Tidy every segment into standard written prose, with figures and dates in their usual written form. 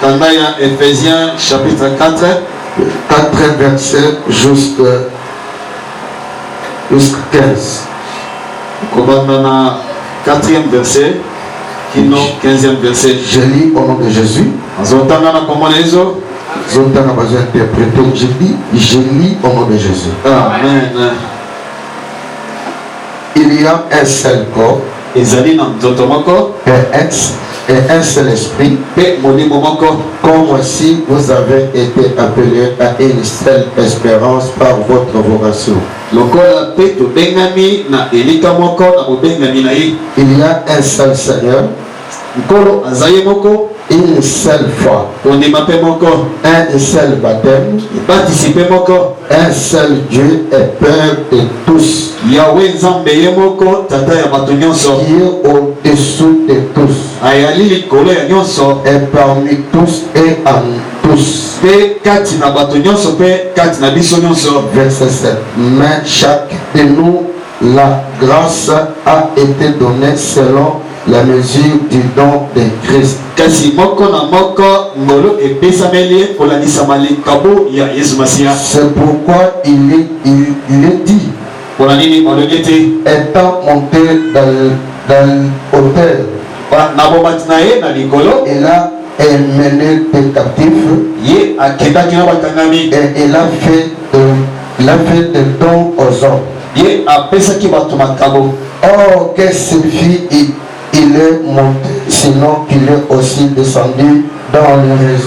Tandaya Ephésiens chapitre 4. 4 versets jusqu'à 15. Kobandana 4e verset, kino 15e verset. Je lis au nom de Jésus. Azotana komonezo. Zotana va interpréter. Je lis au nom de Jésus. Amen. Il y a un seul corps et un seul esprit, comme aussi vous avez été appelés à une seule espérance par votre vocation. Il y a un seul Seigneur, une seule foi, un seul baptême, un seul Dieu et Père de tous, qui est au-dessous de tous, et parmi tous et en tous. Verset 7. Mais chaque de nous, la grâce a été donnée selon la mesure du don de Christ. C'est pourquoi il est dit, étant monté dans l'autel, il a mené des captifs et il a fait des dons aux hommes. Or, qu'est-ce que signifie il est monté, sinon qu'il est aussi descendu dans les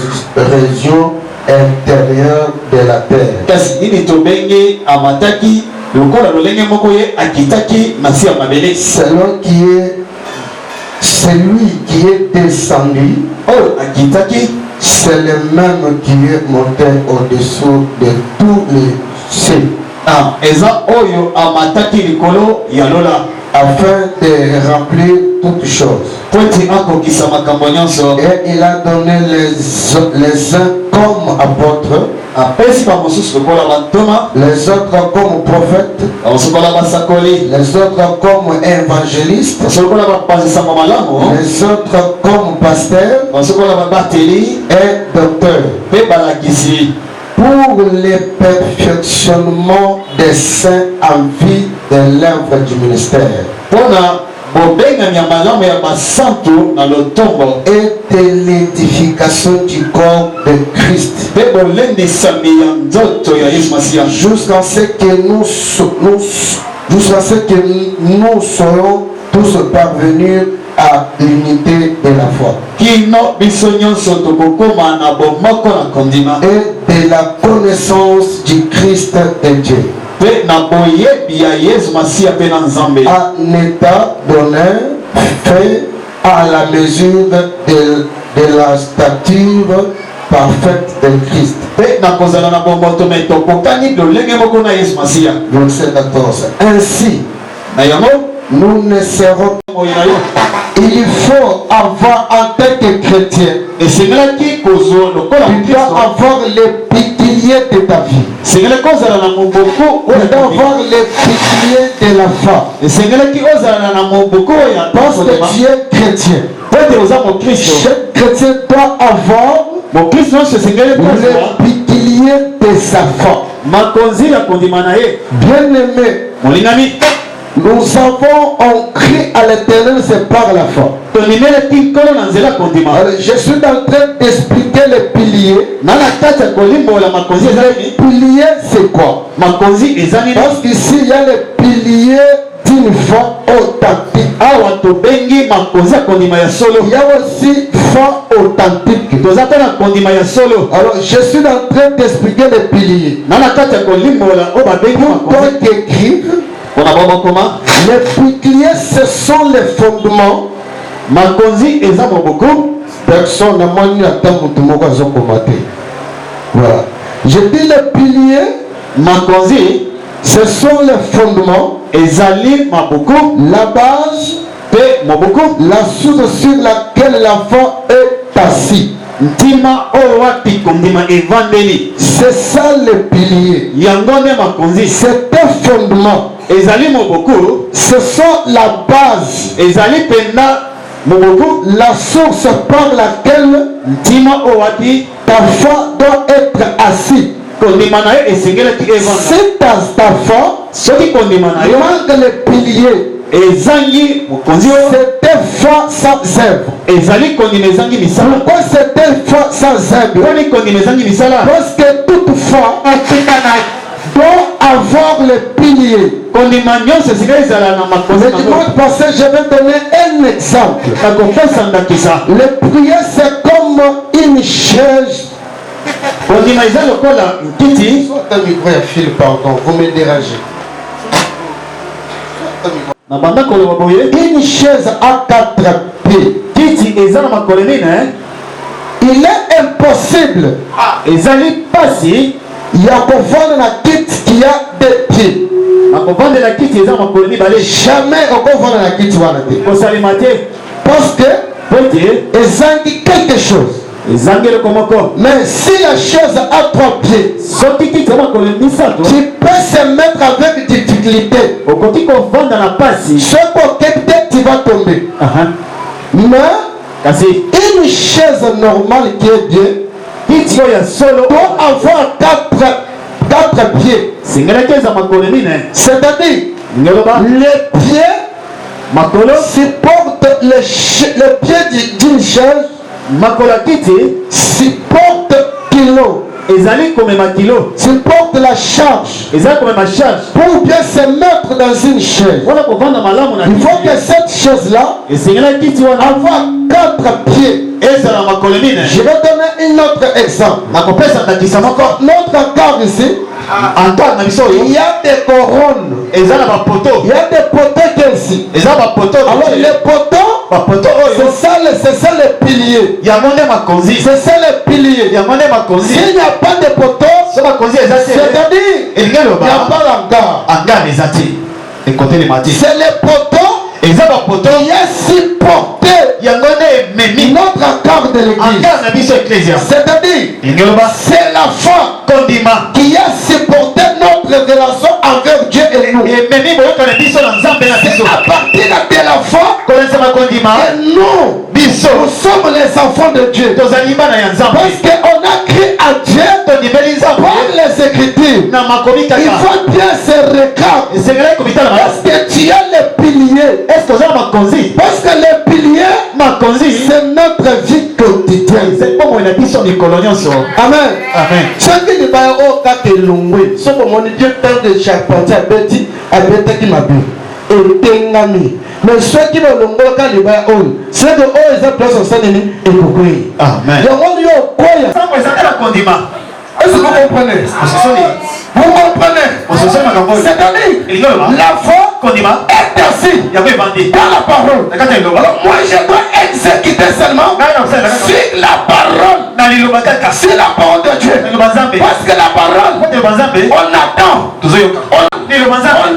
régions intérieures de la terre. Celui qui est descendu, c'est le même qui est monté au-dessous de tous les cieux. Afin de remplir toutes choses. Et il a donné les uns comme apôtres, les autres comme prophètes, les autres comme évangélistes, les autres comme pasteurs et docteurs, pour le perfectionnement des saints en vie de l'œuvre du ministère et de l'édification du corps de Christ, jusqu'à ce que nous soyons tous parvenus à l'unité de la foi et de la connaissance du Christ de Dieu, en état d'honneur fait à la mesure de la stature parfaite de Christ. Verset 14. Ainsi, nous ne serons. Il faut avoir en tant que chrétien, tu dois avoir les piliers de ta vie. Tu dois avoir les piliers de la foi. Parce que tu es chrétien. Chaque chrétien doit avoir les piliers de sa foi. Bien-aimé, nous avons cru à l'Éternel, c'est par la foi. Alors, je suis en train d'expliquer les piliers. Les piliers, c'est quoi? Parce qu'ici, il y a les piliers d'une foi authentique. Il y a aussi foi authentique. Alors, je suis en train d'expliquer les piliers. Pour toi qui écrive, les piliers, ce sont les fondements. Personne n'a moins attend voilà. Je dis les piliers, ce sont les fondements, la base, la source sur laquelle la foi est assise. C'est ça le pilier. C'est un fondement. Ce sont la base la source par laquelle ta foi doit être assise. Si ta foi manque les piliers, c'était foi sans œuvre. Pourquoi c'était foi sans œuvre? Parce que toute foi doit avoir les piliers. Le dimanche passé, je vais donner un exemple. Le prière, c'est comme une chaise. Pardon, vous me dérangez. Une chaise à 4 pieds. Il est impossible. Il y a besoin d'un kit qui a des pieds. Jamais on va vendre la kit. Parce que ils ont dit quelque chose. Mais si la chaise a 3 pieds, tu peux se mettre avec difficulté. Ce côté, peut-être tu vas tomber. Mais une chaise normale qui est bien doit avoir 4 pieds. C'est-à-dire les pieds supportent le pied d'une chaise. Supporte kilo. Supporte la charge. Pour bien se mettre dans une chaise, il faut que cette chaise-là avoir 4 pieds. Je vais donner un autre exemple. Notre corps ici, il y a des couronnes. Il y a des poteaux ici. Alors les poteaux, c'est ça les piliers. C'est ça les piliers. S'il n'y a pas de poteaux, c'est-à-dire il n'y a pas l'hangar. C'est les poteaux qui est supporté notre corps de l'église. C'est-à-dire c'est la foi qui a supporté notre relation envers Dieu et nous. C'est à partir de la foi que nous sommes les enfants de Dieu. Parce qu'on a crié à Dieu par les Écritures. Il faut bien se regarder. Est-ce que tu as les piliers? Parce que les piliers, c'est notre vie quotidienne. Amen. Chaque vie de Bayo Kake Longwe, ce moment Dieu tant de charpentier a bêté qui m'a bu. Et Tengami. Mais ceux qui l'ont longué quand il va c'est de haut et ça place au sein de lui et pourquoi. Amen. Est-ce que vous comprenez? Vous comprenez? C'est-à-dire la foi est assis dans la parole. Alors moi je dois exécuter seulement sur la parole. C'est la parole de Dieu. Parce que la parole, on attend, on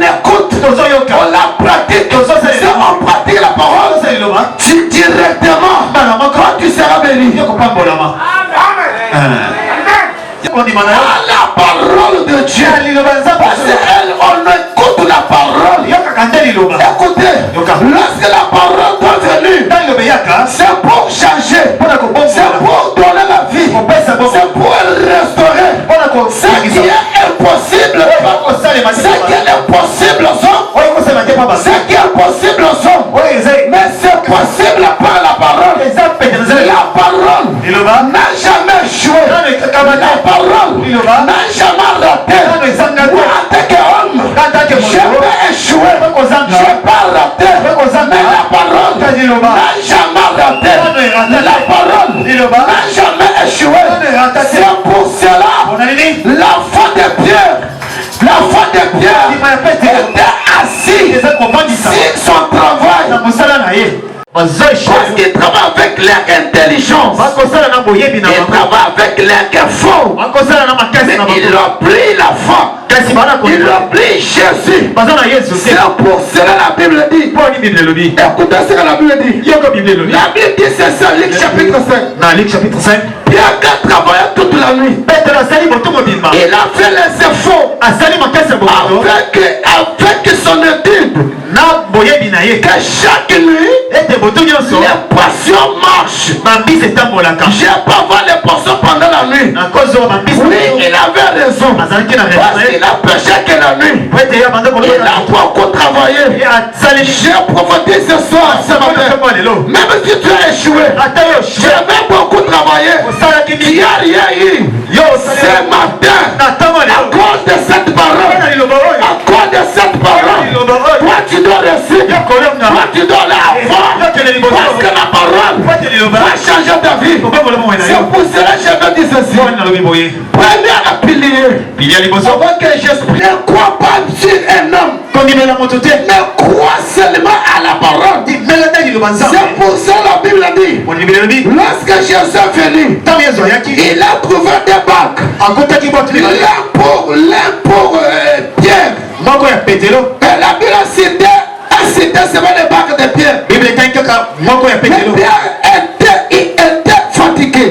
écoute, on la pratique. Si on pratique la parole, tu directement, quand tu seras béni. À la parole de Dieu. Parce qu'on écoute la parole. Écoutez, lorsque la parole doit venir, c'est pour changer, c'est pour donner la vie, c'est pour restaurer. Ce qui est impossible, ce qui est impossible aux hommes, ce qui est impossible aux hommes, mais c'est possible par la parole. La parole n'a jamais joué. La parole n'a jamais raté. Moi, en tant qu'homme, je peux échouer, je peux rater, mais la parole n'a jamais raté. La parole n'a jamais échoué. C'est pour cela la foi de Pierre, était assis sur son travail. Parce qu'ils travaillent avec leur intelligence. Ils travaillent avec leur fond. Mais ils ont pris la foi. Ils ont pris Jésus. C'est pour cela la Bible dit. Écoutez ce que la Bible dit. La Bible dit c'est ça, Luc chapitre 5. Pierre a travaillé toute la nuit. Il a fait les efforts avec son étude. que chaque nuit les poissons marchent. J'ai pas voir les poissons pendant la nuit. Oui, il avait raison. Parce qu'il a péché que la nuit. Il a beaucoup travaillé. J'ai prophétisé ce soir, ce matin. Même si tu as échoué, j'avais beaucoup travaillé. Il n'y a rien eu. Ce matin, à cause de cette parole, à cause de cette parole, toi tu dois réussir. Toi tu dois l'avoir. Parce que la parole va changer ta vie. C'est pour cela que je veux dire ceci. Premier pilier. Avant que j'exprime, ne crois pas sur un homme. Mais crois seulement à la parole. C'est pour ça la Bible dit. Lorsque Jésus est venu, il a trouvé des bacs. L'un pour Pierre. Et la Bible a cité seulement les bacs de Pierre. Mais Pierre était fatigué.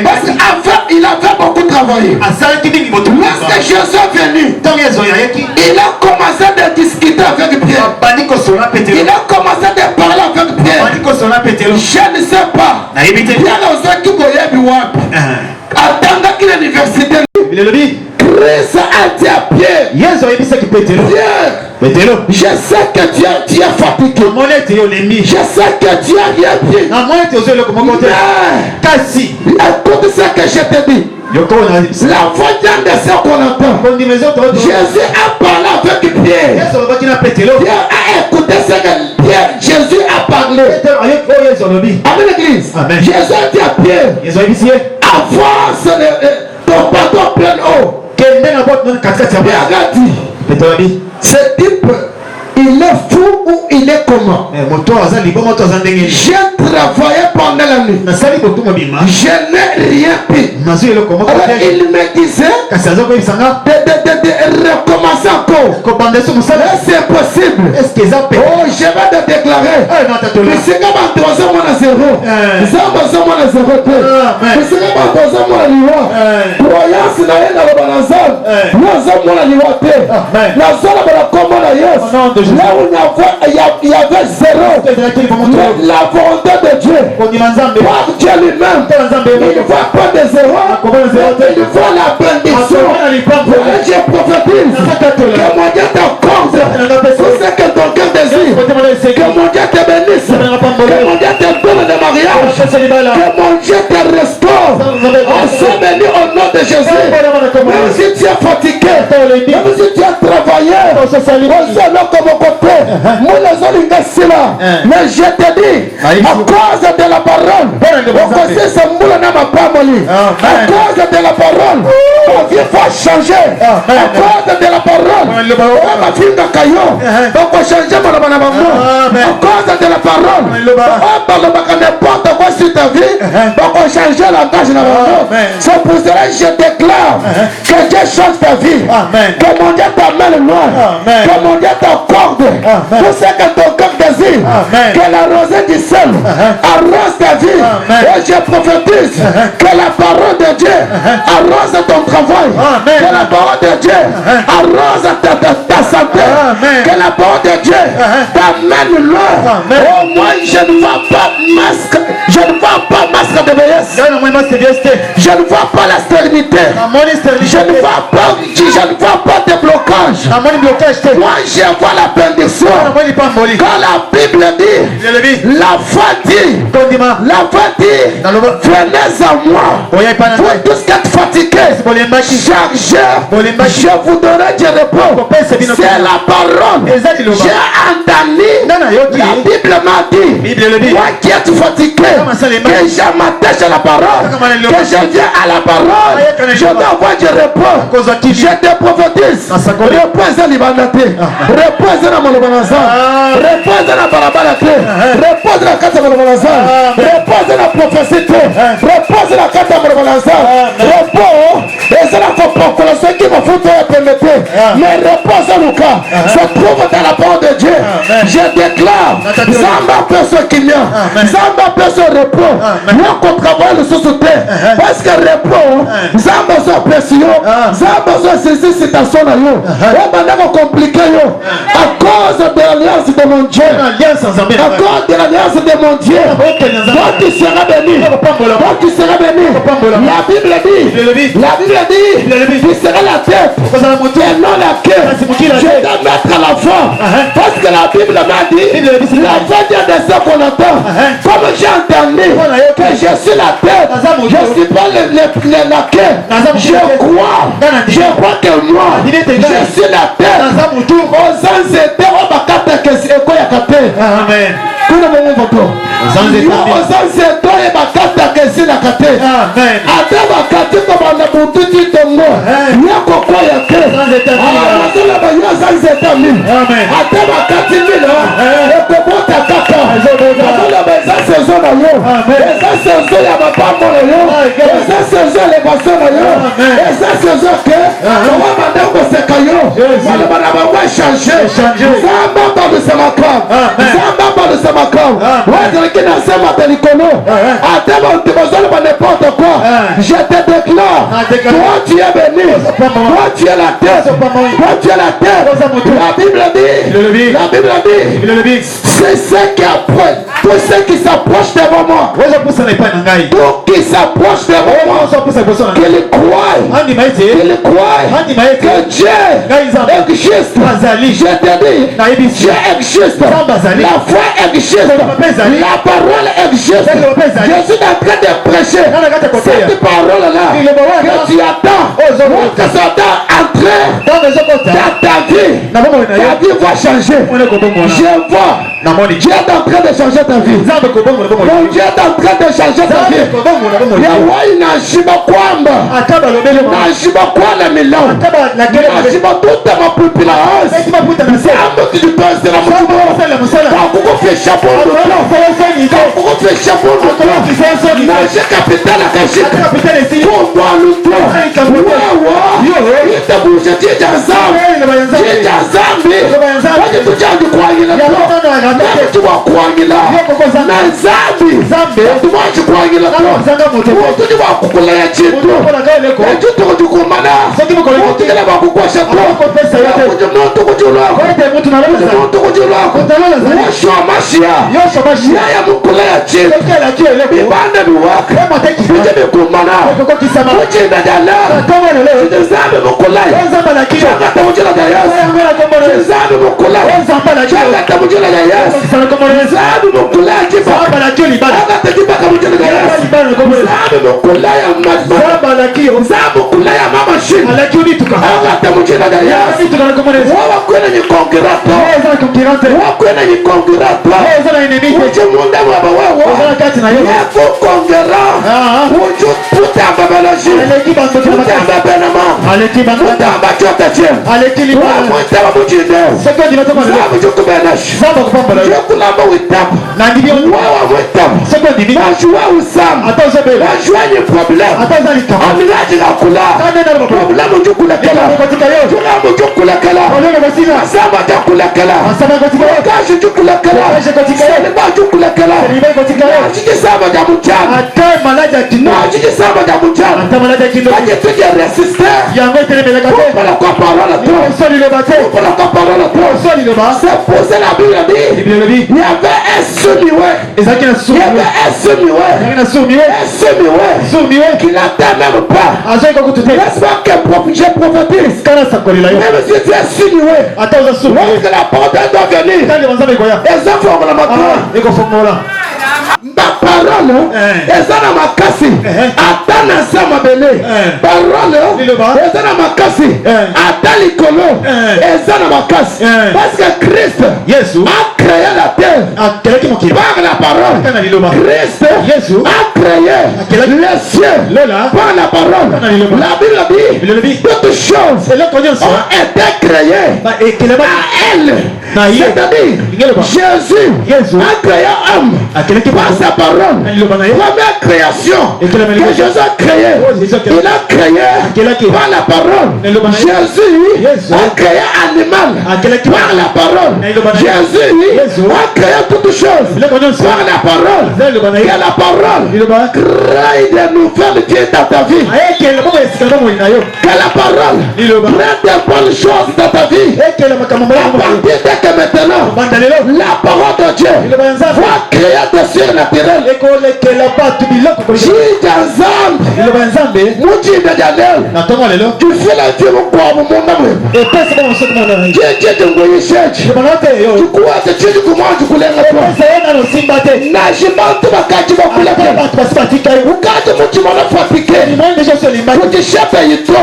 Parce qu'il avait beaucoup travaillé. Lorsque Jésus est venu, il a commencé à discuter avec Pierre. Il a commencé à parler avec Pierre. Je ne sais pas. Pierre a dit attendant qu'il est à l'université. Christ a dit à Pierre, Pierre, je sais que tu es fatigué. Je sais que tu as rien dit. Mais écoute ce que je te dis. La voix de ce qu'on entend. Jésus a parlé avec Pierre. Pierre a écouté ce que Pierre. Jésus a parlé. Amen l'église. Jésus a dit à Pierre, avance ton bateau plein eau. Pierre a dit, ce type, il est fou ou il est comment? J'ai travaillé pendant la nuit. Je n'ai rien pu. Alors il me disait de recommencer encore. C'est possible. Oh, je vais te déclarer. C'est comme un troisième mois à zéro. C'est un troisième mois à zéro. C'est comme un troisième mois à l'Iwa. Croyance n'a rien dans le banazal. Troisième mois à l'Iwa. La zone à la commande à Yes. Là où il y avait zéro. La volonté de Dieu. Par Dieu lui-même. Il ne voit pas de zéro. Il voit la bénédiction. Je prophétise que mon Dieu t'accorde tout ce que ton cœur désire. Que mon Dieu te bénisse. Que mon Dieu te donne de mariage. Que mon Dieu te restaure. On se bénit au nom de Jésus. Même si tu es fatigué, même si tu as travaillé, on se comme au côté. Mais je te dis, à cause de la parole, à cause de la parole, ta vie va changer. À cause de la parole, ma fille de caillou, on va changer mon à cause de la parole, on va n'importe quoi sur ta vie, on va changer la langage de la parole. C'est pour cela que je déclare que Dieu change ta vie, que mon Dieu t'amène loin, que mon Dieu t'accorde tout ce que ton cœur désire, que la rosée du ciel arrose ta vie. Et je prophétise que la parole de Dieu arrose ton travail, que la parole de Dieu arrose ta santé, que la parole de Dieu t'amène loin. Au moins je ne vois pas masque, je ne vois pas masque de vieillesse, je ne vois pas la stérilité, je ne vois pas de blocage. Moi je vois la bénédiction. Quand la Bible dit, la foi dit, venez à moi, vous tous qui êtes fatigués, chargés, je vous donnerai du repos. C'est la parole. J'ai entendu, la Bible m'a dit, moi qui êtes fatigué, que je m'attache à la parole, que je viens à la parole, je dois avoir du repos. Je te prophétise, repose l'Ibanate, repose la Molobanasa, repose la Barabalate, repose la Kata Molobanasa, repose la prophétie, repose la Kata Molobanasa, repose, et c'est la population qui me fout de permettre, mais repose Lucas, se trouve dans la parole de Dieu. Je déclare, Zamba personne qui vient, Zamba personne repos, nous qu'on travaille le sous-terre, parce que repos, Zamba soit pression, Zamba soit saisi citation à vous, on va compliquer à cause cause de l'alliance de mon Dieu, à cause de l'alliance de mon Dieu, toi tu seras béni, toi tu seras béni. La Bible dit, tu seras la tête et non la queue. Je vais mettre à l'enfant, parce que la Bible m'a dit, la fin de ce qu'on entend, comme j'ai entendu que je suis la tête, je ne suis pas la queue. Je crois que moi, je suis la tête. Amen. Je te déclare, toi tu es béni, toi tu es la tête, toi tu es la tête. La Bible dit, c'est ce qui approche, tout ce qui s'approche devant moi, tout qui s'approche devant moi, qu'il croit que Dieu existe. Je te dis, Dieu existe, la foi existe, la parole existe. Je suis en train de prêcher cette parole-là que tu attends, que ça t'a entré dans ta vie. Ta vie va changer. Je vois, Dieu est en train de changer ta vie. Dieu est en train de changer ta vie. Yahweh nashiba kwamba nashiba kwa la milao nashiba tuta mapupila hasi sambo tulipasira mtumo kakukufisha bondo kakukufisha bondo nashe kapitala kashika kumbo alutwa wawa itabusha tija zambi waje tujangi kuangila tuwa kuangila na zambi tuwaji kuangila tuji wakukula ya chitu chitu kujukumana kutigala wakukwasha kujumuntu kujulako washo mashia ya mukula ya chitu bibanda biwaka bije bikumana kujinda jala zambi mukula chakata mujila dayasi zambi mukula chakata mujila dayasi zambi mukula kiba akata kiba kamujila dayasi zambi mukula ya zambi mukula ya mama shini akata mujila dayasi wakwena nyikongirata wakwena nyikongirata uche munda mwaba wawo yafu kongera uchu putamba balashi putamba benama putamba chota jem mwitaba mujide zabu jukubenashi jukulamba witaba wawa mwitaba najua usamu najua nye problem amilaji kakula problemu jukulakela julamu jukulakela masaba jukulakela wakashi jukulakela selima jukulakela najiji saba jamuchana najiji saba jamuchana kaje tuje resiste kupala kwa parola to kupala kwa parola to c'est poser la Bible dit il y avait un semi-ouais qui n'attend même pas n'est-ce pas que j'ai prophétise même si tu es semi-ouais lorsque la porte doit venir les enfants vont la matin ma parole ezana makasi atana sama bele parole ezana makasi atali kolo ezana makasi parce que Christ a créé la terre par la parole. Christ a créé les cieux par la parole. La Bible dit toutes choses ont été créées à elle. C'est-à-dire Jésus a créé homme par sa parole. Première création que Jésus a créé, il a créé par la parole. Jésus a créé animal par la parole. Jésus a créé créé toutes choses par la parole. Et la parole crée de nouvelles vies dans ta vie. Que la parole crée de bonnes choses dans ta vie. À partir de que maintenant, la parole de Dieu va créer des surnaturels. Tu fais la vie au corps, mon amour. Tu crois que tu commandes du poulet à toi. Najimante bakati bakula pia. Ukati mtu mwana fabrike. Kujishapa yito.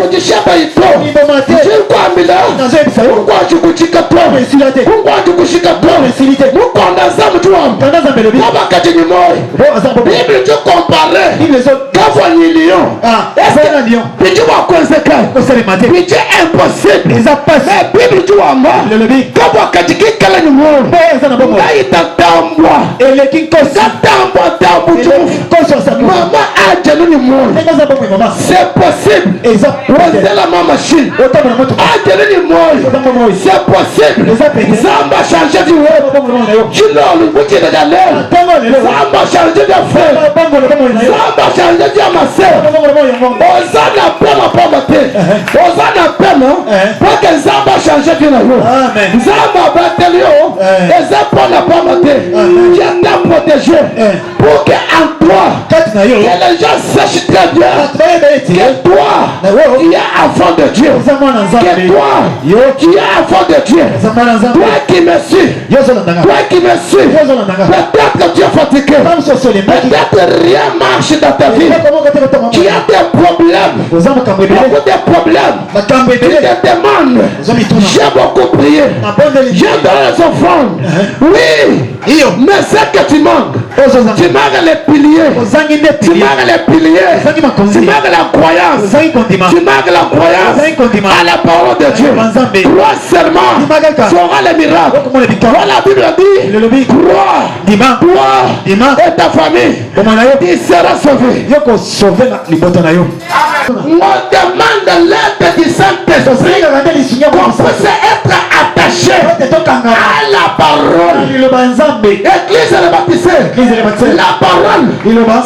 Kujishapa yito. Jikwambila. Mungu achukuchika po. Mungu achukushika po. Mungu andazamu tuwamu. Kabakati ni moi. Bible tu compare. Kafwa ni lion. Bitu wakonsekai. Bitu impossible. Mais Bible tu wama. Kabakati kikala ni moi. Itatambwa mama ajanu ni moyo. C'est possible. C'est la mama machine ajanu ni moyo. C'est possible. Zamba changer du web. Chilolo buti da dalel. Zamba changer de frère. Zamba changer de ma sœur. Ozana pema pomate. Ozana pema pour que Zamba changer de nous. Amen. Zamba batelio. Ezapa na pomate. Dieu t'a protégé pour que en toi que les gens sachent très bien que toi tu es enfant de Dieu, que toi tu es enfant de Dieu. Toi qui me suis, peut-être que tu es fatigué, peut-être rien marche dans ta vie, tu as des problèmes, beaucoup de problèmes, tu te demandes, j'ai beaucoup prié, j'ai donné les offrandes, oui, mais c'est que tu manques les piliers, tu manques les piliers, tu manques la croyance, tu manques la croyance à la parole de Dieu. Crois seulement, tu auras les miracles. La Bible dit, crois, et ta famille, il sera sauvé. On demande l'aide du Saint-Esprit qu'on puisse être attaché à la parole. Église est baptisée. La parole,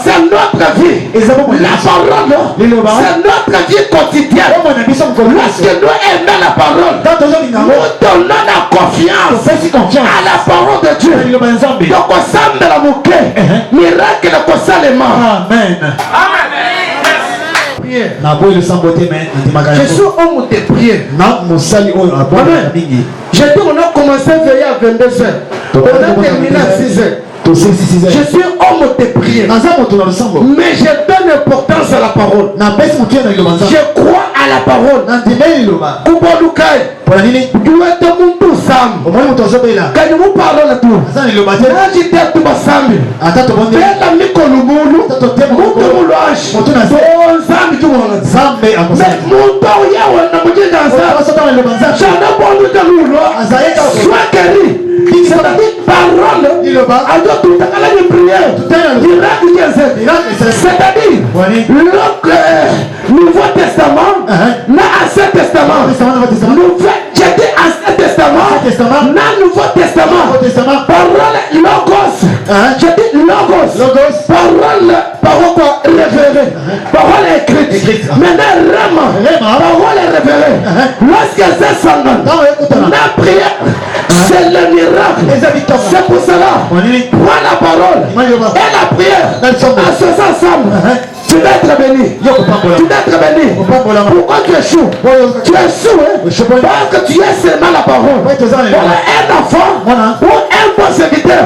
c'est notre vie. La parole, c'est notre vie quotidienne. Lorsque nous aimons la parole, nous donnons la confiance à la parole de Dieu. Donc, on semble la mouquet. Miracle, Amen. Je suis homme de prière. J'étais, on a commencé à veiller à 22h. On a terminé à 6h. Je suis homme de prière. Mais je donne importance à la parole. Je crois à la parole. C'est-à-dire le Nouveau Testament, l'Ancien Testament, j'ai dit Ancien Testament, Nouveau Testament, parole logos, j'ai dit logos, parole révérée, parole écrite, maintenant parole révérée. Lorsque c'est sanguin, la prière, c'est le miracle. C'est pour cela, prends la parole et la prière, associés ensemble. Tu dois être béni. Tu dois être béni. Pourquoi tu échoues? Tu échoues parce que tu es seulement la parole. Voilà un enfant ou un bon serviteur.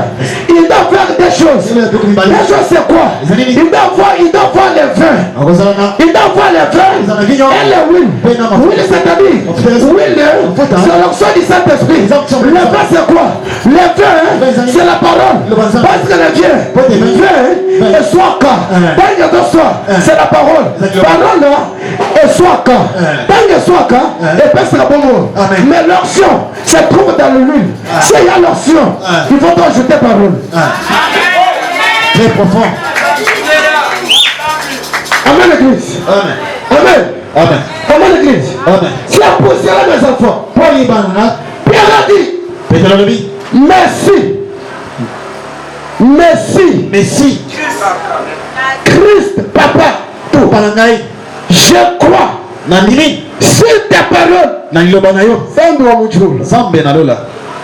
Il doit faire des choses. Les choses c'est quoi? Il doit voir le vin. Il doit voir le vin et le huile. Huile c'est-à-dire huile, c'est l'onction du Saint-Esprit. Le vin c'est quoi? Le vin c'est la parole. Parce que le vin est soit quand c'est la parole. Parole et soit quand. Tant que soit quand, et personne n'a bon mot. Mais l'onction se trouve dans l'huile. S'il y a l'onction, il faut ajouter parole. Très profond. Amen l'église. Amen. Amen. Amen. Amen l'église. Amen. Si la poussière mes enfants, Pierre a dit, Merci. Merci. Merci. Christ, Papa. Tout palangai. Je crois. Nandimi. Sur ta parole. Naliloba na yo. Zambe wa mujuru. Zambe na lola.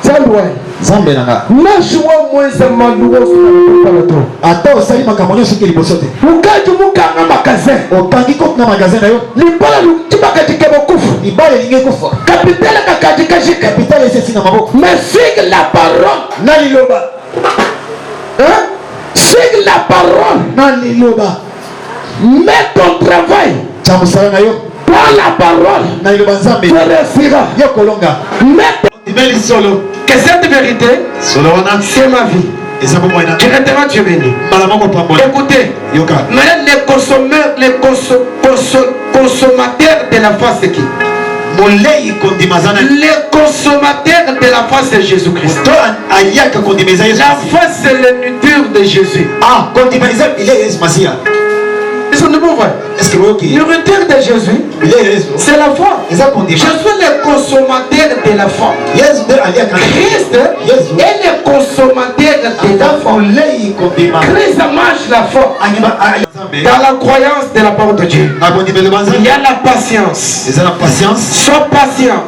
Zambe wa. Zambe na nga. Nashua mweza maluwa suna to. Ata osali makambo nyonso ke liboso te. Mukaji mukanga magasin. Otangi kote na magasin na yo. Limbala lukiba katika bokufu. Libala elingi kufa. Kapitale kakatika jika. Kapitale esesi na maboko. Mais sigue la parole. Naliloba. Hein? Sigue la parole. Naliloba. Mets ton travail. Chamosala na yo. Par la parole. Naliloba nzambe. Tu réussiras. Yo kolonga. Mets Ibeli solo. que cette vérité, c'est ma vie. Directement tu es venu. Écoutez, maintenant les consommateurs de la face c'est qui? Les consommateurs de la face c'est Jésus-Christ. La face c'est le nourriture de Jésus. Ah, Ils sont de bon vrai. Est-ce que vous voyez? Nourriture de Jésus, c'est la foi. Je suis le consommateur de la foi. Christ est le consommateur de la foi. Christ mange la foi. Dans la croyance de la parole de Dieu, il y a la patience. Sois patient.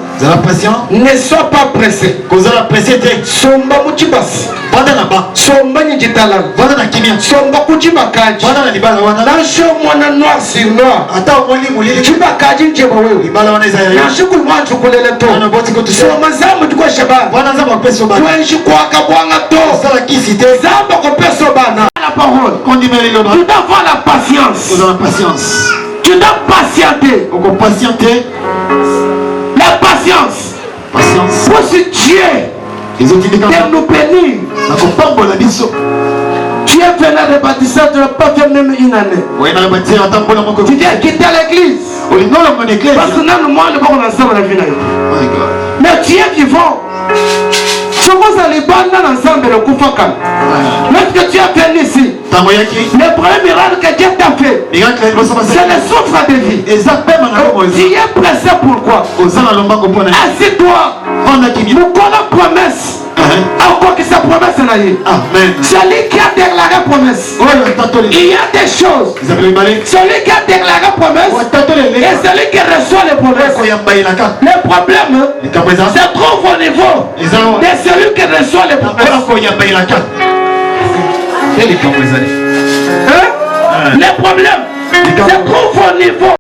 Ne sois pas pressé. Somba muchibasi. Somba njitalan. Somba kuchibakaji. Nasho mwana noir sur noir. Chibakaji njeba wewe. Nashukul mwanchu kulele to. Soma zambu tukwa shaba. Tuenshi kwa kabwanga to. Zamba kwa peso bana. La parole. Tu dois avoir la patience. Tu dois patienter. La patience. Pour ce Dieu de nous bénir. Tu es venu à bâtisseur, tu n'as pas fait même une année. Tu viens quitter l'église. Parce que nous, nous sommes ensemble la vie. Mais tu es vivant. Je pense à l'Iban ensemble le Koufakal. Lorsque tu es venu ici, le premier miracle que Dieu t'a fait, c'est le souffle de vie. Tu es pressé pourquoi? Assieds-toi. Nous connaissons promesse. Encore que sa promesse est là. Celui qui a déclaré promesse, il y a des choses. Celui qui a déclaré promesse et celui qui reçoit les promesses. Le problème, c'est trop au niveau de celui qui reçoit les promesses. Le problème, c'est trop au niveau.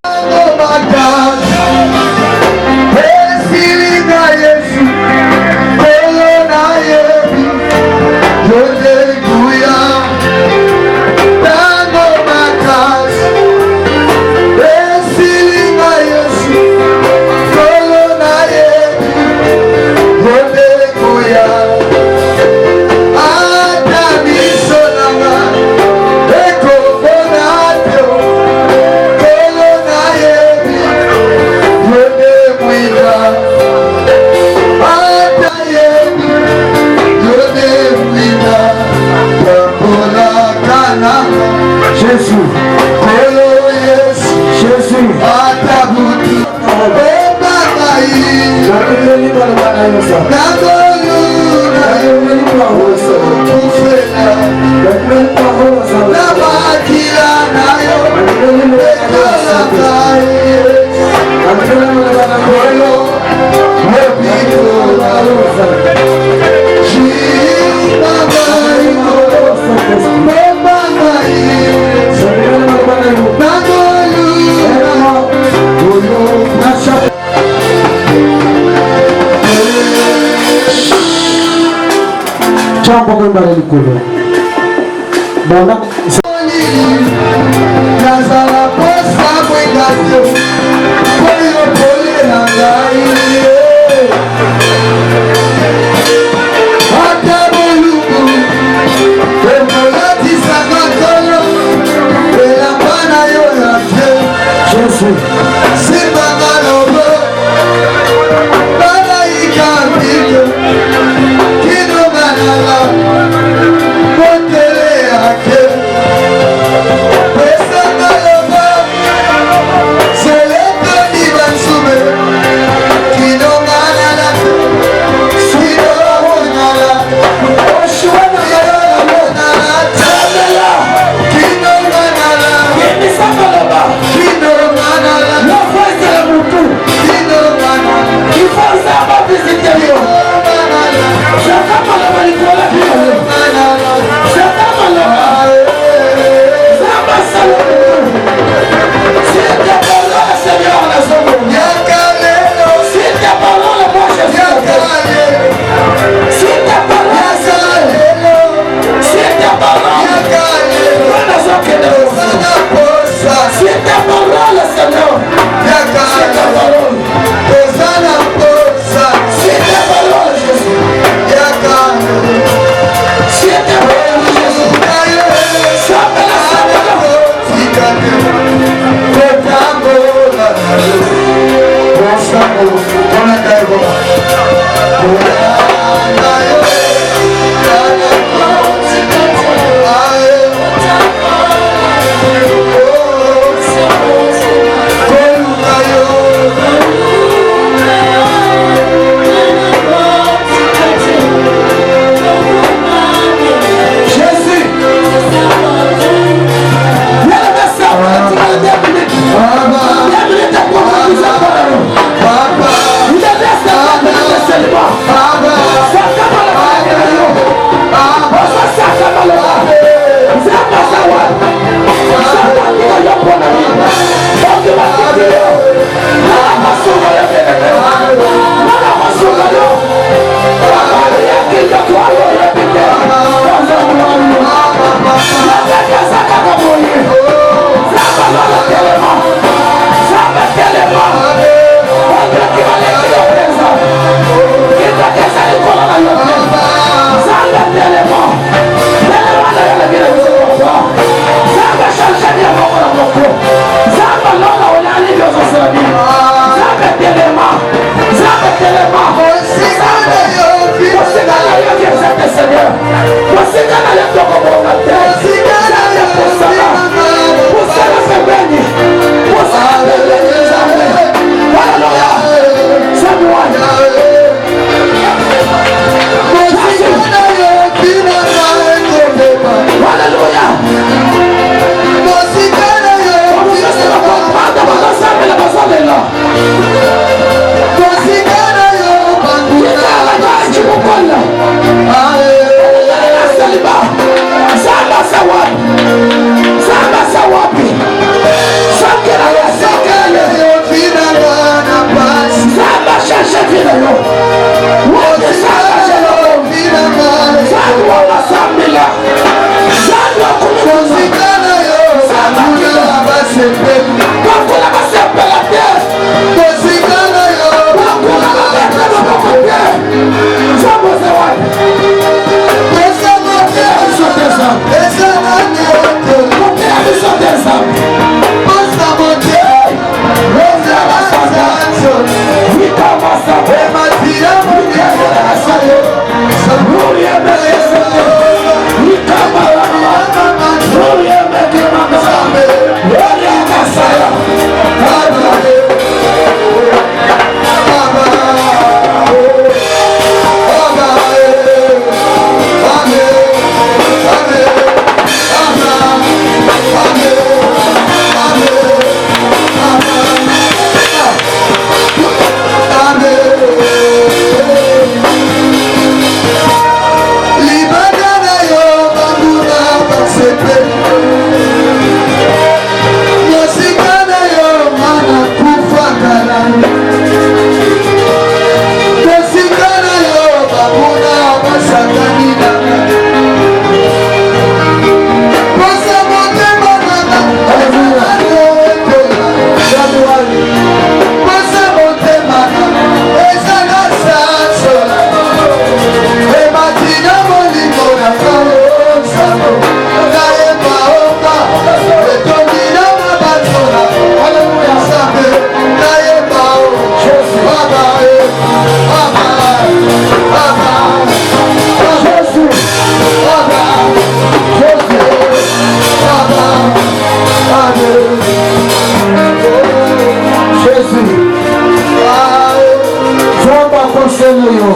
yo.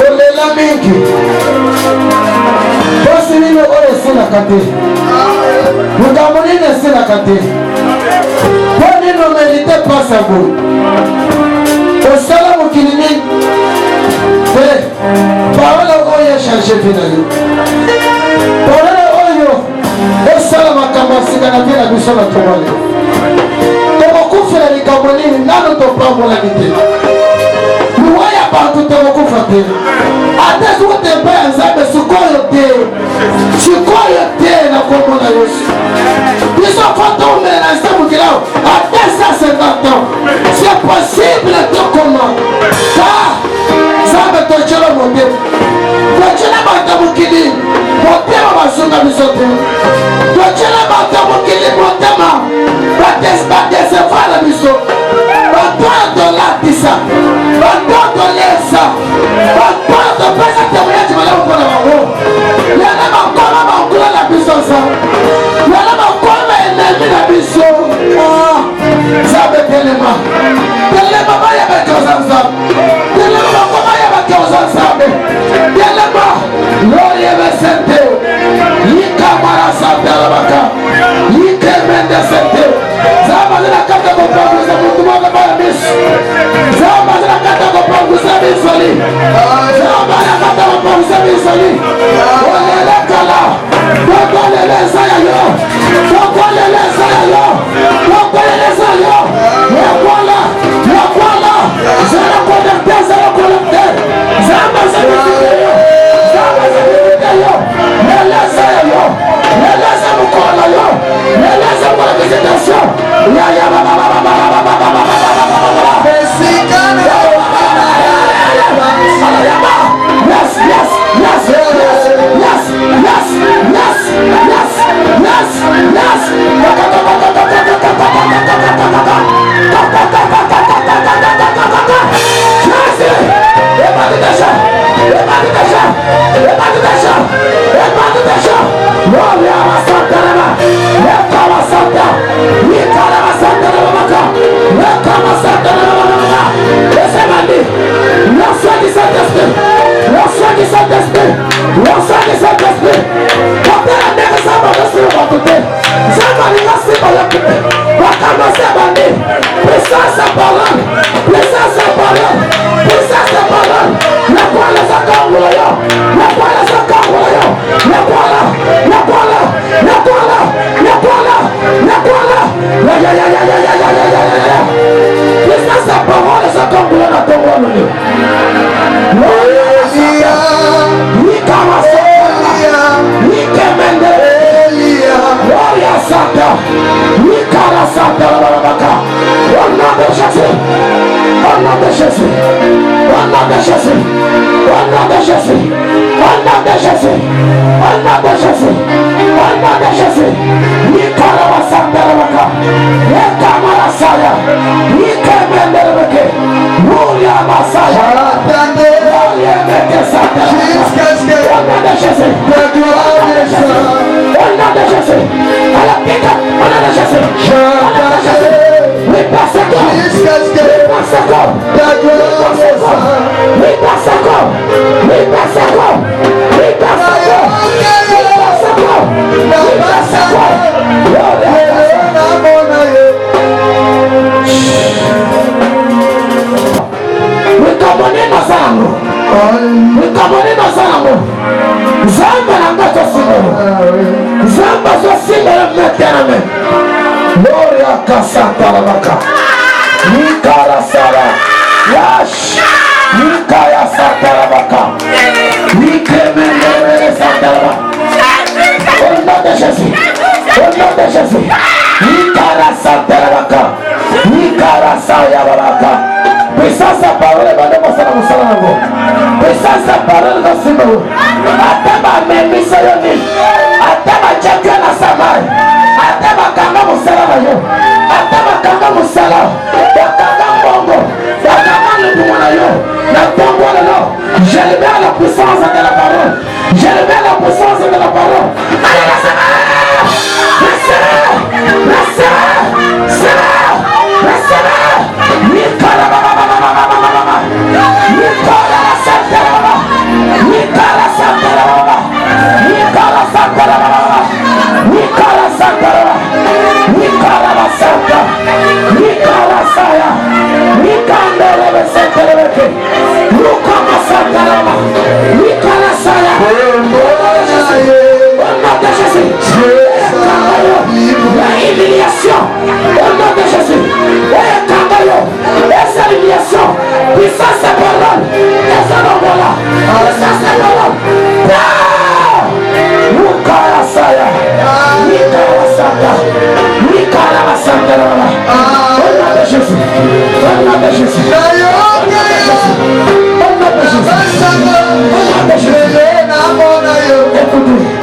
Olela mingi. Bosi nino oye sila kate. Mukamunine sila kate. Poni no merite pas à vous. Osala mukilini. Parole oyo changer finalement. Parole oyo esala makamasi kana bien na biso na tomale. Tokufela likambo nini nano topambola mitema. Luwaya bantu tokufa te. Ate tukote mpa ya Nzambe sikoyo te na kombo na Yesu. Biso fata omela na Nzambe kilao ate 150 ans. C'est possible to comment. Nzambe tochela motema. Tochela bata mokili. Motema basunga biso te. Tochela bata mokili motema. Batese fala biso. Batoto latisa. Batoto lesa. Batoto pesa temoyaji malamu kwa na wango. Yana makoma maungula na biso sa. Yana makoma enemi na biso. Nzambe telema. Telema maya bekoza Nzambe. Telema makoma ya bekoza Nzambe. Telema. Lori ebe sente. Yika mara sante alabaka. Yike mende sente. Zama zina kata kupanguza mtu mwana baya misu. Zama zina kata kupanguza misoli. Zama zina kata kupanguza misoli. Olele kala. Toko lele saya yo. Toko lele saya yo. Toko lele saya yo. Yakwala. Yakwala. Zara konekte. Zara konekte. Zama zina kata yo. Zama zina kata yo. Lele saya yo. Lele saya mkola yo. Lele saya mkola visitation. Ya ya ba ba ba ba ba ba ba ba ba ba. Mesikana. Yes, yes, yes, yes, yes, yes, yes, yes, yes, yes.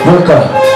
Écoutez.